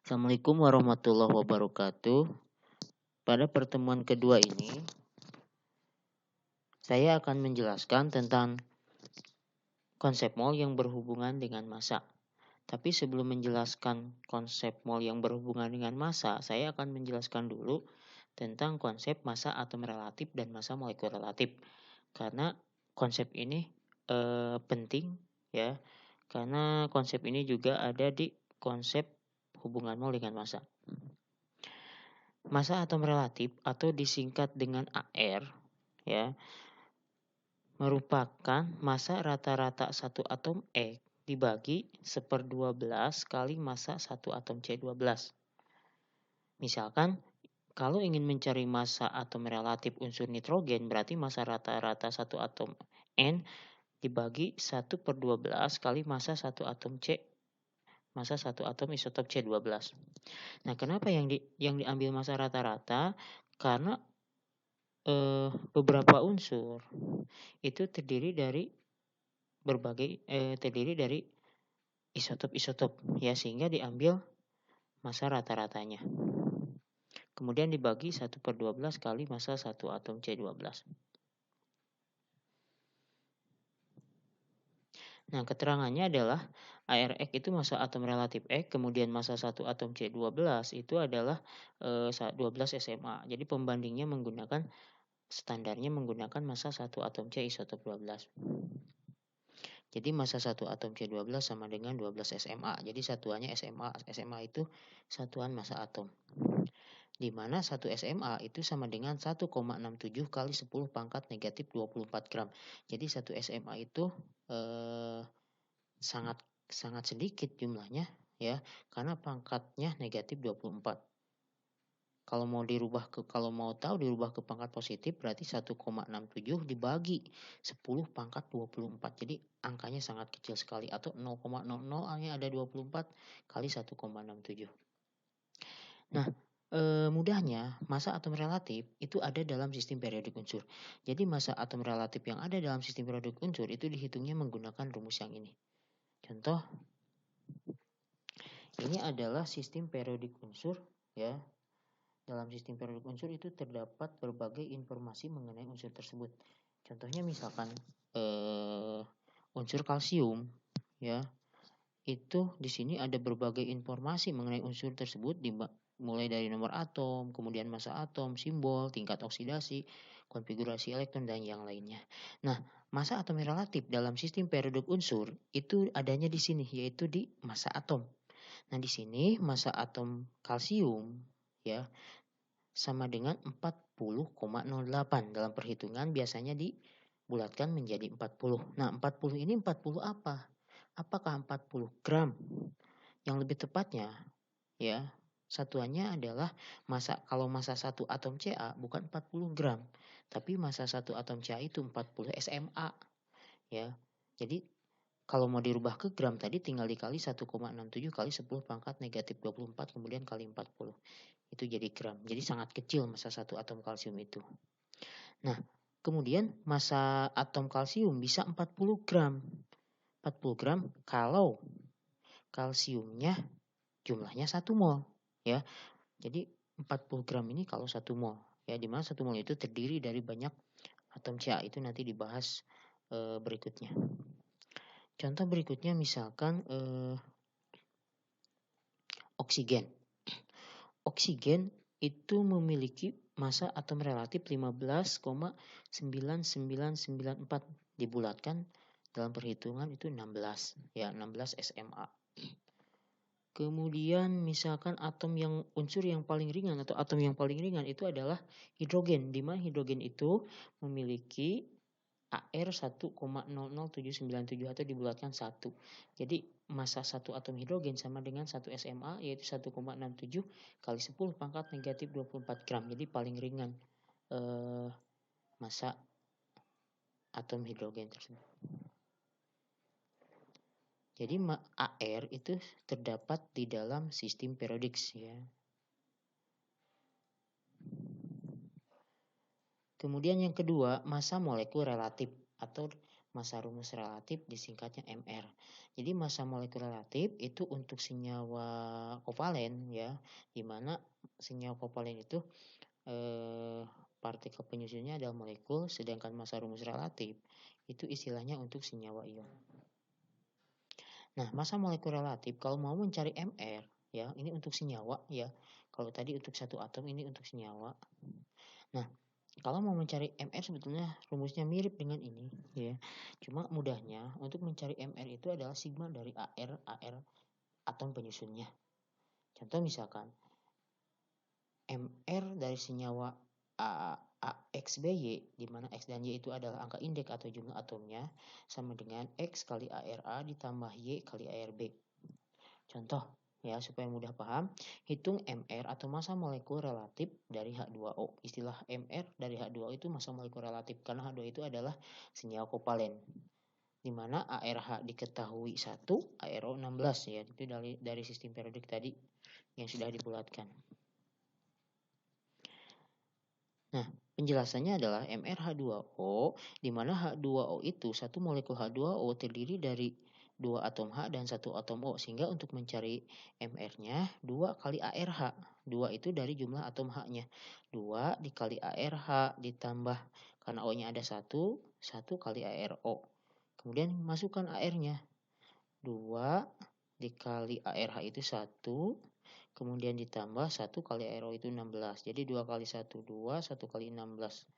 Assalamualaikum warahmatullahi wabarakatuh. Pada pertemuan kedua ini, saya akan menjelaskan tentang konsep mol yang berhubungan dengan massa. Tapi sebelum menjelaskan konsep mol yang berhubungan dengan massa, saya akan menjelaskan dulu tentang konsep massa atom relatif dan massa molekul relatif. Karena konsep ini penting ya, karena konsep ini juga ada di konsep hubungan mol dengan massa. Massa atom relatif atau disingkat dengan AR ya, merupakan massa rata-rata satu atom E dibagi 1/12 kali massa satu atom C12. Misalkan kalau ingin mencari massa atom relatif unsur nitrogen, berarti massa rata-rata satu atom N dibagi 1/12 kali massa satu atom C, massa satu atom isotop C12. Nah, kenapa yang diambil massa rata-rata? Karena beberapa unsur itu terdiri dari isotop-isotop ya, sehingga diambil massa rata-ratanya. Kemudian dibagi 1/12 kali massa satu atom C12. Nah, keterangannya adalah ARX itu massa atom relatif X, kemudian massa satu atom C12 itu adalah 12 SMA. Jadi pembandingnya standarnya menggunakan massa satu atom C isotop 12. Jadi massa satu atom C12 sama dengan 12 SMA. Jadi satuannya SMA. SMA itu satuan massa atom. Di mana 1 SMA itu sama dengan 1,67 kali 10 pangkat negatif 24 gram. Jadi 1 SMA itu sangat sedikit jumlahnya ya, karena pangkatnya negatif 24. Kalau mau tahu dirubah ke pangkat positif berarti 1,67 dibagi 10 pangkat 24. Jadi angkanya sangat kecil sekali, atau 0,00 hanya ada 24 kali 1,67. Nah, mudahnya massa atom relatif itu ada dalam sistem periodik unsur. Jadi massa atom relatif yang ada dalam sistem periodik unsur itu dihitungnya menggunakan rumus yang ini. Contoh, ini adalah sistem periodik unsur ya. Dalam sistem periodik unsur itu terdapat berbagai informasi mengenai unsur tersebut. Contohnya misalkan unsur kalsium ya. Itu di sini ada berbagai informasi mengenai unsur tersebut, mulai dari nomor atom, kemudian massa atom, simbol, tingkat oksidasi, konfigurasi elektron dan yang lainnya. Nah, massa atom relatif dalam sistem periodik unsur itu adanya di sini, yaitu di massa atom. Nah, di sini massa atom kalsium ya sama dengan 40,08. Dalam perhitungan biasanya dibulatkan menjadi 40. Nah, 40 ini 40 apa? Apakah 40 gram? Yang lebih tepatnya ya, satuannya adalah kalau massa satu atom Ca bukan 40 gram, tapi massa satu atom Ca itu 40 SMA ya. Jadi kalau mau dirubah ke gram tadi tinggal dikali 1,67 kali 10 pangkat negatif 24 kemudian kali 40. Itu jadi gram. Jadi sangat kecil massa satu atom kalsium itu. Nah, kemudian massa atom kalsium bisa 40 gram. 40 gram kalau kalsiumnya jumlahnya 1 mol ya. Jadi 40 gram ini kalau 1 mol ya, di mana 1 mol itu terdiri dari banyak atom Ca. Itu nanti dibahas berikutnya. Contoh berikutnya misalkan oksigen. Oksigen itu memiliki massa atom relatif 15,9994 dibulatkan dalam perhitungan itu 16 ya, 16 SMA. Kemudian misalkan unsur yang paling ringan atau atom yang paling ringan itu adalah hidrogen, di mana hidrogen itu memiliki AR 1,00797 atau dibulatkan 1. Jadi massa satu atom hidrogen sama dengan 1 SMA, yaitu 1,67 kali 10 pangkat negatif 24 gram. Jadi paling ringan massa atom hidrogen tersebut. Jadi AR itu terdapat di dalam sistem periodik ya. Kemudian yang kedua, massa molekul relatif atau massa rumus relatif disingkatnya MR. Jadi massa molekul relatif itu untuk senyawa kovalen ya, di mana senyawa kovalen itu partikel penyusunnya adalah molekul, sedangkan massa rumus relatif itu istilahnya untuk senyawa ion. Nah, massa molekul relatif kalau mau mencari MR ya, ini untuk senyawa ya. Kalau tadi untuk satu atom, ini untuk senyawa. Nah, kalau mau mencari MR sebetulnya rumusnya mirip dengan ini ya. Cuma mudahnya untuk mencari MR itu adalah sigma dari AR atom penyusunnya. Contoh misalkan MR dari senyawa XBY, di mana X dan Y itu adalah angka indeks atau jumlah atomnya, sama dengan X kali ARA ditambah Y kali ARB. Contoh ya, supaya mudah paham, hitung MR atau massa molekul relatif dari H2O. Istilah MR dari H2O itu massa molekul relatif karena H2O itu adalah senyawa kovalen, di mana ARH diketahui 1, ARO 16 ya. Itu dari sistem periodik tadi yang sudah dibulatkan. Nah, penjelasannya adalah MrH2O, di mana H2O itu satu molekul H2O terdiri dari 2 atom H dan 1 atom O, sehingga untuk mencari MR-nya 2 kali ARH. 2 itu dari jumlah atom H-nya. 2 dikali ARH ditambah, karena O-nya ada 1, 1 kali ARO. Kemudian masukkan AR-nya. 2 dikali ARH itu 1, kemudian ditambah 1 kali ARO itu 16. Jadi 2 kali 1, 2, 1 kali 16.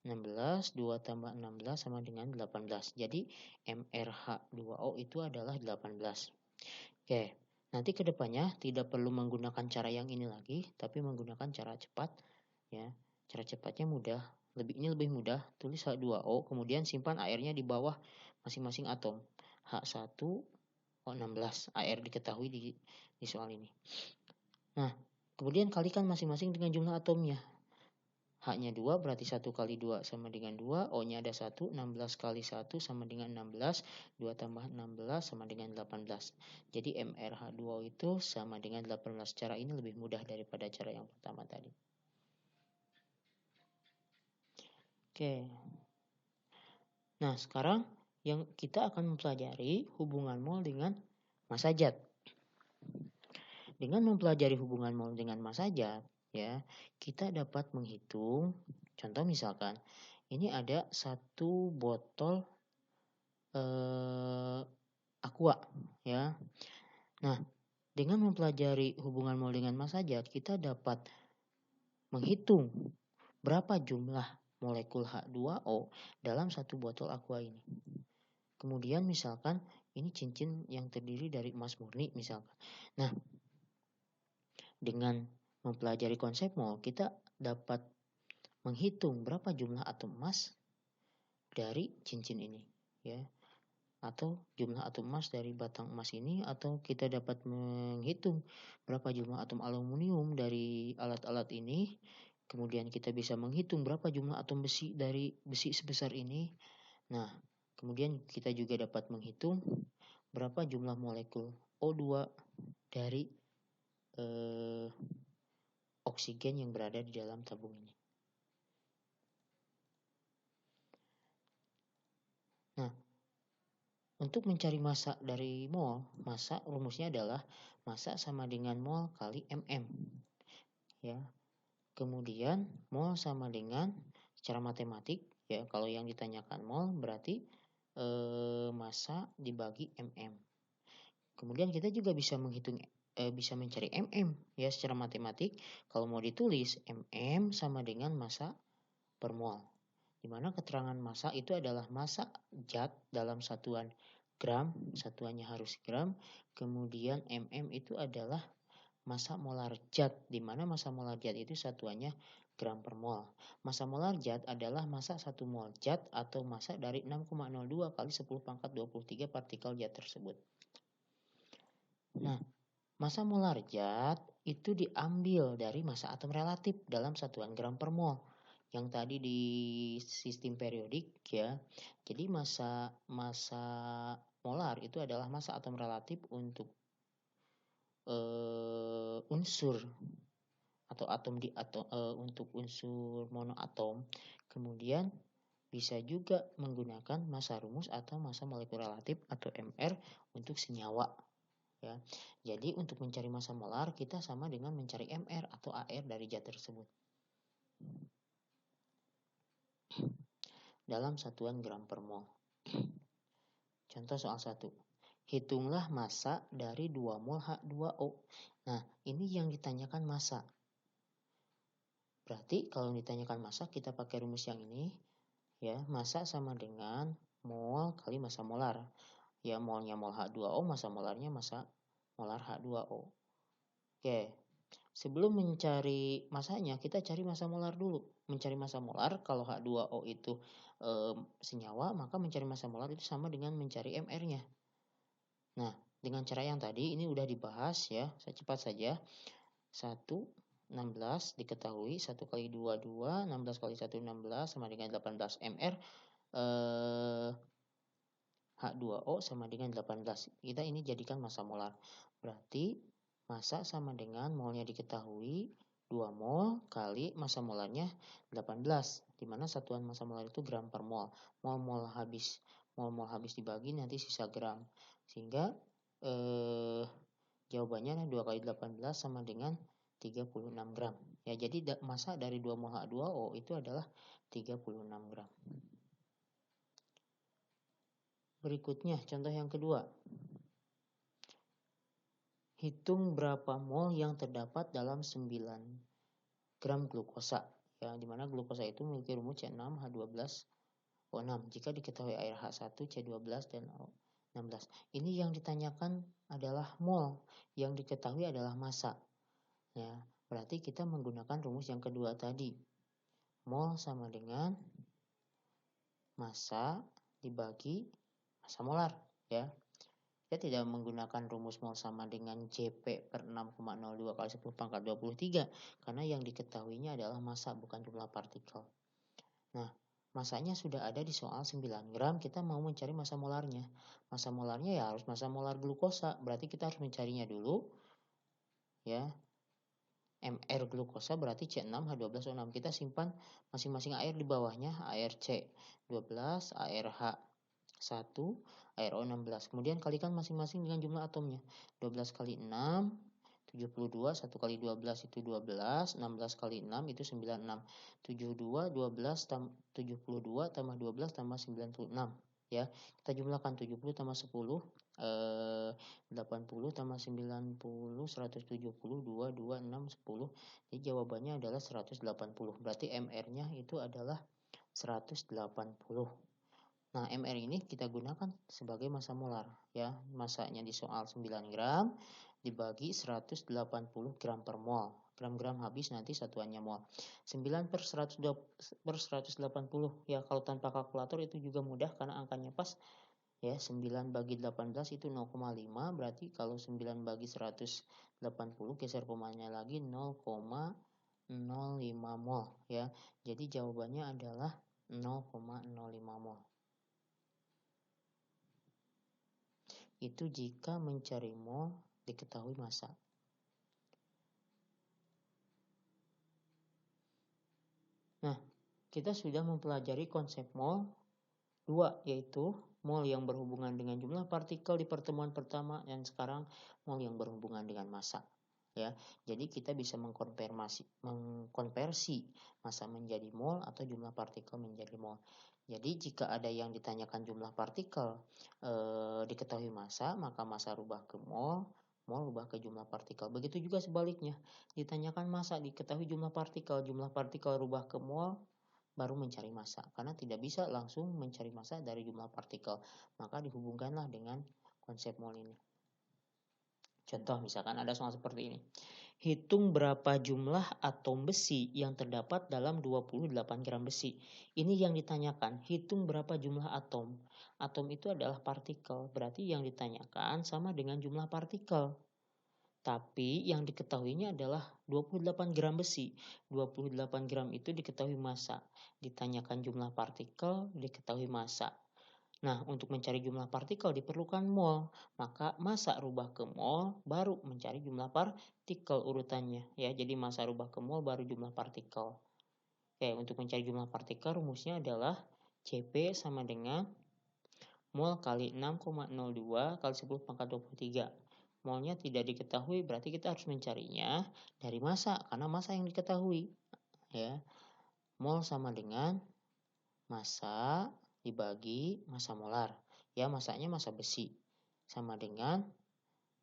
16, 2 tambah 16 sama dengan 18. Jadi MrH2O itu adalah 18. Oke, nanti kedepannya tidak perlu menggunakan cara yang ini lagi, tapi menggunakan cara cepat. Ya, cara cepatnya mudah. Ini lebih mudah. Tulis H2O, kemudian simpan AR-nya di bawah masing-masing atom. H1, O16. AR diketahui di soal ini. Nah, kemudian kalikan masing-masing dengan jumlah atomnya. H-nya 2 berarti 1 kali 2 sama dengan 2. O-nya ada 1, 16 kali 1 sama dengan 16. 2 tambah 16 sama dengan 18. Jadi MrH2O itu sama dengan 18. Cara ini lebih mudah daripada cara yang pertama tadi. Oke. Nah, sekarang yang kita akan mempelajari hubungan mol dengan massa zat. Dengan mempelajari hubungan mol dengan massa zat, ya, kita dapat menghitung. Contoh misalkan, ini ada satu botol aqua, ya. Nah, dengan mempelajari hubungan mol dengan massa zat, kita dapat menghitung berapa jumlah molekul H2O dalam satu botol aqua ini. Kemudian misalkan ini cincin yang terdiri dari emas murni misalkan. Nah, dengan mempelajari konsep mol, kita dapat menghitung berapa jumlah atom emas dari cincin ini, ya. Atau jumlah atom emas dari batang emas ini, atau kita dapat menghitung berapa jumlah atom aluminium dari alat-alat ini. Kemudian kita bisa menghitung berapa jumlah atom besi dari besi sebesar ini. Nah, kemudian kita juga dapat menghitung berapa jumlah molekul O2 dari oksigen yang berada di dalam tabung ini. Nah, untuk mencari massa dari mol, massa rumusnya adalah massa sama dengan mol kali mm. Ya. Kemudian mol sama dengan secara matematik, ya, kalau yang ditanyakan mol berarti massa dibagi mm. Kemudian kita juga bisa menghitung bisa mencari mm ya secara matematik. Kalau mau ditulis mm sama dengan massa per mol. Di mana keterangan massa itu adalah massa zat dalam satuan gram, satuannya harus gram. Kemudian mm itu adalah massa molar zat, di mana massa molar zat itu satuannya gram per mol. Massa molar zat adalah massa 1 mol zat atau massa dari 6,02 kali 10 pangkat 23 partikel zat tersebut. Nah, massa molar zat itu diambil dari massa atom relatif dalam satuan gram per mol. Yang tadi di sistem periodik, ya. Jadi massa molar itu adalah massa atom relatif untuk unsur atau atom untuk unsur monoatom. Kemudian Bisa juga menggunakan massa rumus atau massa molekul relatif atau MR untuk senyawa. Ya. Jadi untuk mencari massa molar kita sama dengan mencari MR atau AR dari zat tersebut. Dalam satuan gram per mol. Contoh soal 1. Hitunglah massa dari 2 mol H2O. Nah, ini yang ditanyakan massa. Berarti kalau ditanyakan massa kita pakai rumus yang ini. Ya, massa sama dengan mol kali massa molar. Ya, molnya mol H2O, massa molarnya massa molar H2O. Oke. Sebelum mencari massanya, kita cari massa molar dulu. Mencari massa molar, kalau H2O itu senyawa, maka mencari massa molar itu sama dengan mencari MR-nya. Nah, dengan cara yang tadi, ini udah dibahas ya, saya cepat saja. 1, 16 diketahui, 1 kali 2, 2, 16 kali 1, 16, sama dengan 18 MR. H2O sama dengan 18. Kita ini jadikan massa molar. Berarti massa sama dengan molnya diketahui 2 mol kali massa molarnya 18. Dimana satuan massa molar itu gram per mol. Mol-mol habis dibagi nanti sisa gram. Sehingga jawabannya 2 kali 18 sama dengan 36 gram. Ya, jadi massa dari 2 mol H2O itu adalah 36 gram. Berikutnya, contoh yang kedua. Hitung berapa mol yang terdapat dalam 9 gram glukosa. Ya, dimana glukosa itu memiliki rumus C6H12O6. Jika diketahui air H1, C12, dan O16. Ini yang ditanyakan adalah mol. Yang diketahui adalah massa. Ya, berarti kita menggunakan rumus yang kedua tadi. Mol sama dengan massa dibagi massa molar. Ya. Kita tidak menggunakan rumus mol sama dengan Jp per 6,02 kali 10 pangkat 23. Karena yang diketahuinya adalah massa, bukan jumlah partikel. Nah, massanya sudah ada di soal 9 gram. Kita mau mencari massa molarnya. Massa molarnya ya harus massa molar glukosa. Berarti kita harus mencarinya dulu. Ya. MR glukosa berarti C6H12O6. Kita simpan masing-masing air di bawahnya. Air C12, air H1, air O16. Kemudian kalikan masing-masing dengan jumlah atomnya. 12 kali 6, 72. 1 kali 12 itu 12. 16 kali 6 itu 96. 72, 12, 72 tambah 12 tambah 96. Ya, kita jumlahkan 70 tambah 10, 80 tambah 90, 170, 2, 2, 6, 10. Jadi jawabannya adalah 180. Berarti MR-nya itu adalah 180. Nah, MR ini kita gunakan sebagai massa molar. Ya, massanya di soal 9 gram dibagi 180 gram per mol. Gram-gram habis nanti satuannya mol. 9 per 180. Ya, kalau tanpa kalkulator itu juga mudah karena angkanya pas. Ya, 9 bagi 18 itu 0,5. Berarti kalau 9 bagi 180 geser komanya lagi 0,05 mol. Ya, jadi jawabannya adalah 0,05 mol. Itu jika mencari mol diketahui massa. Nah, kita sudah mempelajari konsep mol 2, yaitu mol yang berhubungan dengan jumlah partikel di pertemuan pertama, dan sekarang mol yang berhubungan dengan massa. Ya, jadi kita bisa mengkonversi massa menjadi mol atau jumlah partikel menjadi mol. Jadi jika ada yang ditanyakan jumlah partikel diketahui massa, maka massa rubah ke mol rubah ke jumlah partikel. Begitu juga sebaliknya, ditanyakan massa diketahui jumlah partikel rubah ke mol, baru mencari massa. Karena tidak bisa langsung mencari massa dari jumlah partikel, maka dihubungkanlah dengan konsep mol ini. Contoh misalkan ada soal seperti ini. Hitung berapa jumlah atom besi yang terdapat dalam 28 gram besi. Ini yang ditanyakan, hitung berapa jumlah atom. Atom itu adalah partikel, berarti yang ditanyakan sama dengan jumlah partikel. Tapi yang diketahuinya adalah 28 gram besi. 28 gram itu diketahui massa. Ditanyakan jumlah partikel, diketahui massa. Nah, untuk mencari jumlah partikel diperlukan mol. Maka massa rubah ke mol, baru mencari jumlah partikel urutannya. Ya, jadi massa rubah ke mol, baru jumlah partikel. Oke, untuk mencari jumlah partikel rumusnya adalah Cp sama dengan mol kali 6,02 kali 10 pangkat 23. Molnya tidak diketahui, berarti kita harus mencarinya dari massa, karena massa yang diketahui. Ya, mol sama dengan massa dibagi massa molar. Ya, massanya massa besi. Sama dengan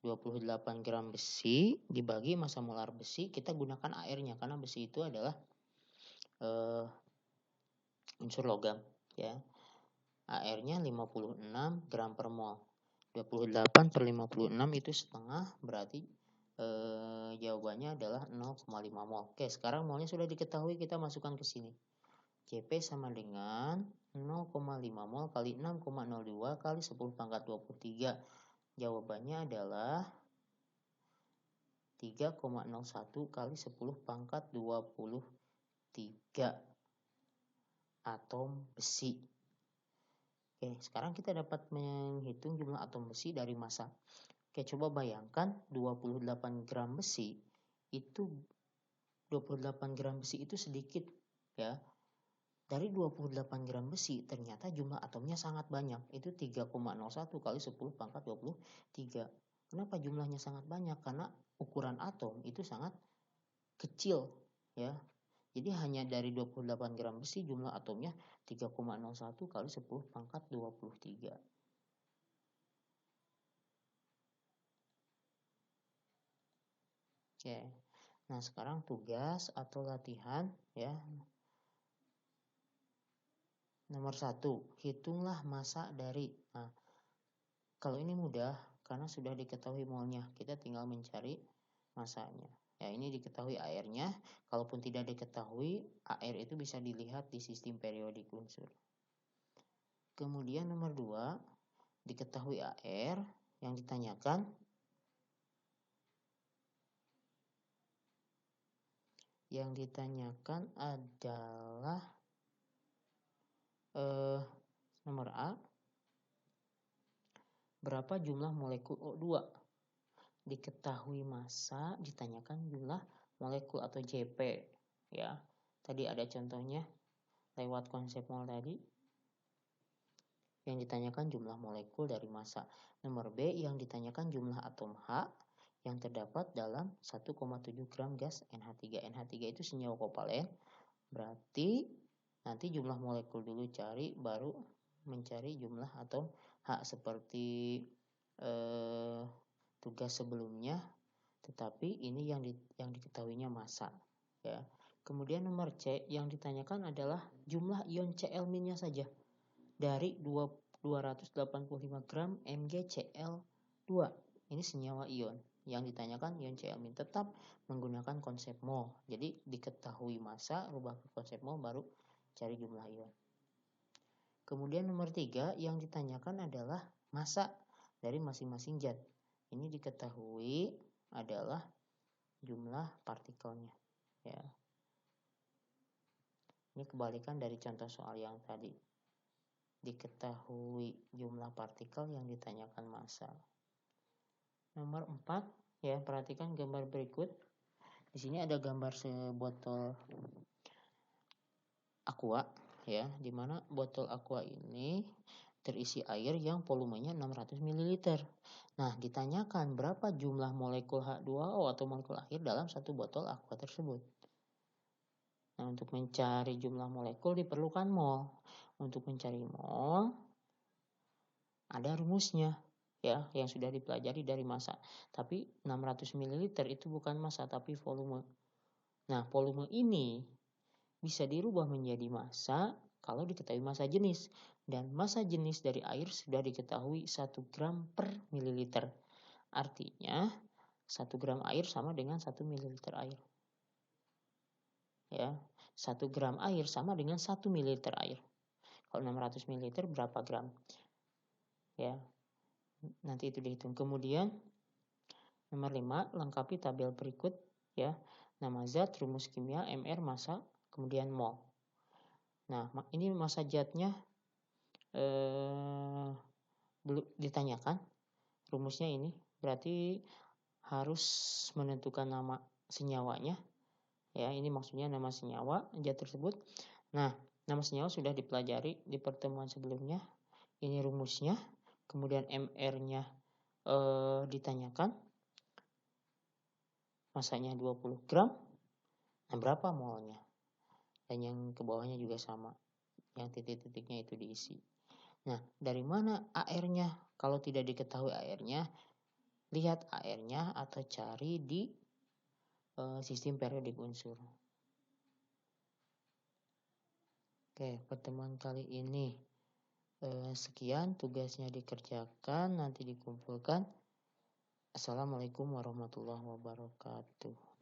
28 gram besi dibagi massa molar besi. Kita gunakan airnya, karena besi itu adalah unsur logam. Ya, AR-nya 56 gram per mol. 28 per 56 itu setengah, berarti jawabannya adalah 0,5 mol. Oke, sekarang molnya sudah diketahui, kita masukkan ke sini. Cp sama dengan 0,5 mol kali 6,02 kali 10 pangkat 23. Jawabannya adalah 3,01 kali 10 pangkat 23 atom besi. Oke, sekarang kita dapat menghitung jumlah atom besi dari massa. Oke, coba bayangkan 28 gram besi itu 28 gram besi itu sedikit, ya. Dari 28 gram besi ternyata jumlah atomnya sangat banyak. Itu 3,01 kali 10 pangkat 23. Kenapa jumlahnya sangat banyak? Karena ukuran atom itu sangat kecil, ya. Jadi hanya dari 28 gram besi jumlah atomnya 3,01 kali 10 pangkat 23. Oke. Nah, sekarang tugas atau latihan, ya. Nomor 1, hitunglah massa dari. Nah, kalau ini mudah karena sudah diketahui molnya. Kita tinggal mencari massanya. Ya, ini diketahui AR-nya. Kalaupun tidak diketahui, AR itu bisa dilihat di sistem periodik unsur. Kemudian nomor 2, diketahui AR, yang ditanyakan adalah nomor A, berapa jumlah molekul O2. Diketahui massa, ditanyakan jumlah molekul atau Jp, ya. Tadi ada contohnya lewat konsep mol tadi. Yang ditanyakan jumlah molekul dari massa. Nomor B, yang ditanyakan jumlah atom H yang terdapat dalam 1,7 gram gas NH3. NH3 itu senyawa kovalen. Berarti nanti jumlah molekul dulu cari, baru mencari jumlah atom H seperti tugas sebelumnya, tetapi ini yang diketahuinya massa, ya. Kemudian nomor C, yang ditanyakan adalah jumlah ion Cl- saja dari 285 gram MgCl2. Ini senyawa ion. Yang ditanyakan ion Cl-, tetap menggunakan konsep mol. Jadi diketahui massa, rubah ke konsep mol, baru cari jumlah ion. Kemudian nomor 3, yang ditanyakan adalah massa dari masing-masing zat. Ini diketahui adalah jumlah partikelnya, ya. Ini kebalikan dari contoh soal yang tadi. Diketahui jumlah partikel, yang ditanyakan massa. Nomor 4, ya, perhatikan gambar berikut. Di sini ada gambar sebotol aqua, ya, di mana botol aqua ini terisi air yang volumenya 600 ml. Nah, ditanyakan berapa jumlah molekul H2O atau molekul air dalam satu botol aqua tersebut. Nah, untuk mencari jumlah molekul diperlukan mol. Untuk mencari mol ada rumusnya, ya, yang sudah dipelajari dari massa. Tapi 600 ml itu bukan massa tapi volume. Nah, volume ini bisa dirubah menjadi massa kalau diketahui massa jenis. Dan massa jenis dari air sudah diketahui 1 gram per mililiter. Artinya 1 gram air sama dengan 1 mililiter air. Ya, 1 gram air sama dengan 1 mililiter air. Kalau 600 mililiter berapa gram? Ya, nanti itu dihitung. Kemudian nomor 5, lengkapi tabel berikut, ya. Nama zat, rumus kimia, MR, massa, kemudian mol. Nah, ini massa zatnya belum ditanyakan. Rumusnya ini berarti harus menentukan nama senyawanya. Ya, ini maksudnya nama senyawa zat tersebut. Nah, Nama senyawa sudah dipelajari di pertemuan sebelumnya. Ini rumusnya. Kemudian MR-nya ditanyakan. Masanya 20 gram. Nah, berapa molnya? Dan yang ke bawahnya juga sama. Yang titik-titiknya itu diisi. Nah, dari mana AR-nya? Kalau tidak diketahui AR-nya, lihat AR-nya atau cari di sistem periodik unsur. Oke, pertemuan kali ini sekian, tugasnya dikerjakan, nanti dikumpulkan. Assalamualaikum warahmatullahi wabarakatuh.